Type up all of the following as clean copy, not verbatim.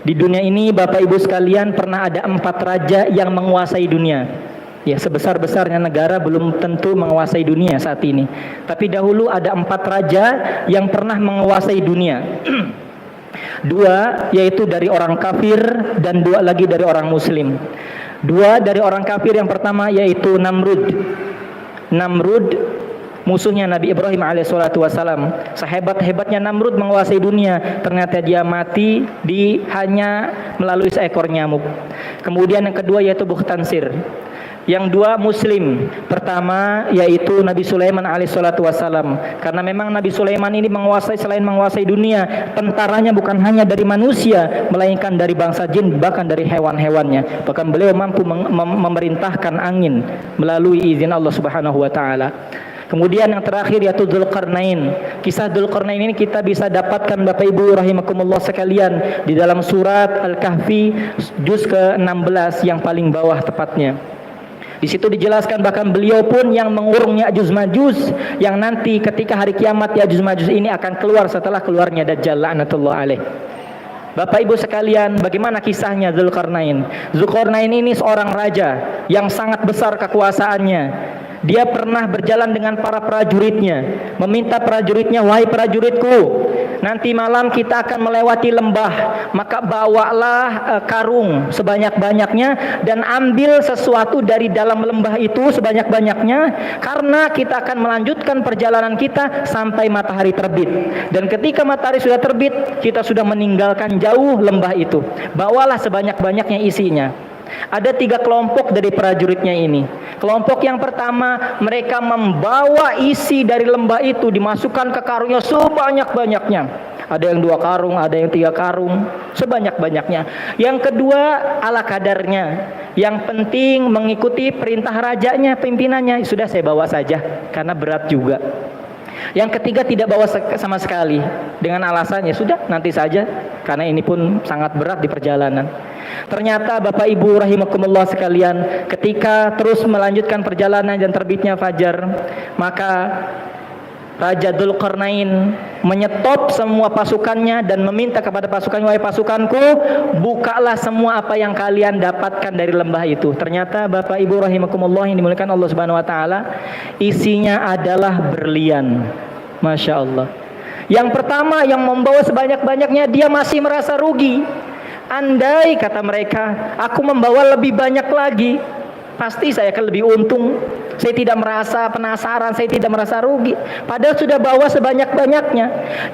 Di dunia ini Bapak Ibu sekalian pernah ada 4 raja yang menguasai dunia. Ya, sebesar-besarnya negara belum tentu menguasai dunia saat ini. Tapi dahulu ada 4 raja yang pernah menguasai dunia. 2 yaitu dari orang kafir dan 2 lagi dari orang muslim. 2 dari orang kafir, yang pertama yaitu Namrud. Namrud musuhnya Nabi Ibrahim alaihissalatu wassalam. Sehebat-hebatnya Namrud menguasai dunia, ternyata dia mati hanya melalui seekor nyamuk. Kemudian yang kedua yaitu Bukhtansir. Yang 2 muslim. Pertama yaitu Nabi Sulaiman alaihissalatu wassalam. Karena memang Nabi Sulaiman ini selain menguasai dunia, tentaranya bukan hanya dari manusia, melainkan dari bangsa jin, bahkan dari hewan-hewannya. Bahkan beliau mampu memerintahkan angin melalui izin Allah Subhanahu wa taala. Kemudian yang terakhir yaitu Dzulqarnain. Kisah Dzulqarnain ini kita bisa dapatkan Bapak Ibu rahimakumullah sekalian di dalam surat Al-Kahfi juz ke-16 yang paling bawah tepatnya. Di situ dijelaskan bahkan beliau pun yang mengurung Ya'juj Ma'juj, yang nanti ketika hari kiamat Ya'juj Ma'juj ini akan keluar setelah keluarnya Dajjal laknatullah alaih. Bapak Ibu sekalian, bagaimana kisahnya Dzulqarnain? Dzulqarnain ini seorang raja yang sangat besar kekuasaannya. Dia pernah berjalan dengan para prajuritnya, meminta prajuritnya, wahai prajuritku, nanti malam kita akan melewati lembah, maka bawalah karung sebanyak-banyaknya dan ambil sesuatu dari dalam lembah itu sebanyak-banyaknya, karena kita akan melanjutkan perjalanan kita sampai matahari terbit. Dan ketika matahari sudah terbit, kita sudah meninggalkan jauh lembah itu. Bawalah sebanyak-banyaknya isinya. Ada 3 kelompok dari prajuritnya ini. Kelompok yang pertama, mereka membawa isi dari lembah itu, dimasukkan ke karungnya sebanyak-banyaknya. Ada yang 2 karung, ada yang 3 karung, sebanyak-banyaknya. Yang kedua, ala kadarnya. Yang penting mengikuti perintah rajanya, pimpinannya. Sudah, saya bawa saja, karena berat juga. Yang ketiga, tidak bawa sama sekali, dengan alasan ya sudah, nanti saja, karena ini pun sangat berat di perjalanan. Ternyata Bapak Ibu rahimakumullah sekalian, ketika terus melanjutkan perjalanan dan terbitnya fajar, maka Raja Dzulqarnain menyetop semua pasukannya dan meminta kepada pasukannya, wahai pasukanku, bukalah semua apa yang kalian dapatkan dari lembah itu. Ternyata Bapak Ibu rahimakumullah yang dimuliakan Allah Subhanahu wa taala, isinya adalah berlian. Masya Allah. Yang pertama yang membawa sebanyak-banyaknya, dia masih merasa rugi. Andai kata mereka, aku membawa lebih banyak lagi, pasti saya akan lebih untung. Saya tidak merasa penasaran, saya tidak merasa rugi. Padahal sudah bawa sebanyak-banyaknya.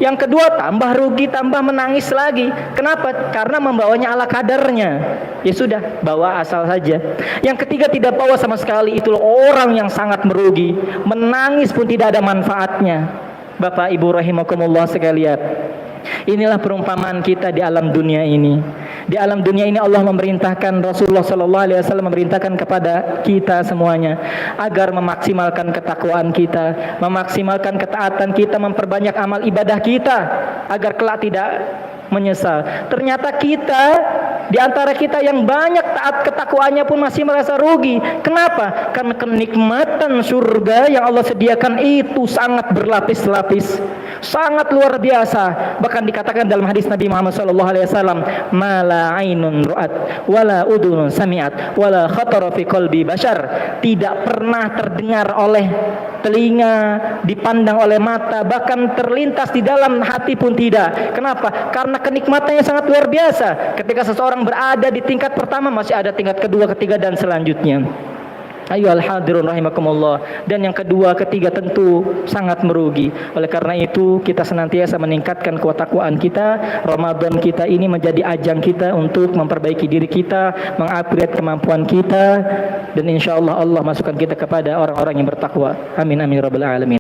Yang kedua, tambah rugi, tambah menangis lagi. Kenapa? Karena membawanya ala kadarnya. Ya sudah, bawa asal saja. Yang ketiga, tidak bawa sama sekali. Itulah orang yang sangat merugi. Menangis pun tidak ada manfaatnya. Bapak Ibu rahimakumullah sekalian, inilah perumpamaan kita di alam dunia ini. Di alam dunia ini Allah memerintahkan, Rasulullah sallallahu alaihi wasallam memerintahkan kepada kita semuanya agar memaksimalkan ketakwaan kita, memaksimalkan ketaatan kita, memperbanyak amal ibadah kita agar kelak tidak menyesal. Ternyata kita, di antara kita yang banyak taat ketakwaannya pun masih merasa rugi. Kenapa? Karena kenikmatan surga yang Allah sediakan itu sangat berlapis-lapis, sangat luar biasa. Bahkan dikatakan dalam hadis Nabi Muhammad SAW, mala ainun ru'at wala udunun sami'at wala khatara fi qalbi bashar. Tidak pernah terdengar oleh telinga, dipandang oleh mata, bahkan terlintas di dalam hati pun tidak. Kenapa? Karena kenikmatannya sangat luar biasa. Ketika seseorang berada di tingkat pertama, masih ada tingkat kedua, ketiga, dan selanjutnya. Ayyuhal hadirun rahimakumullah. Dan yang kedua, ketiga tentu sangat merugi. Oleh karena itu kita senantiasa meningkatkan ketakwaan kita. Ramadan kita ini menjadi ajang kita untuk memperbaiki diri kita, mengupgrade kemampuan kita, dan insyaallah Allah masukkan kita kepada orang-orang yang bertakwa. Amin amin rabbal alamin.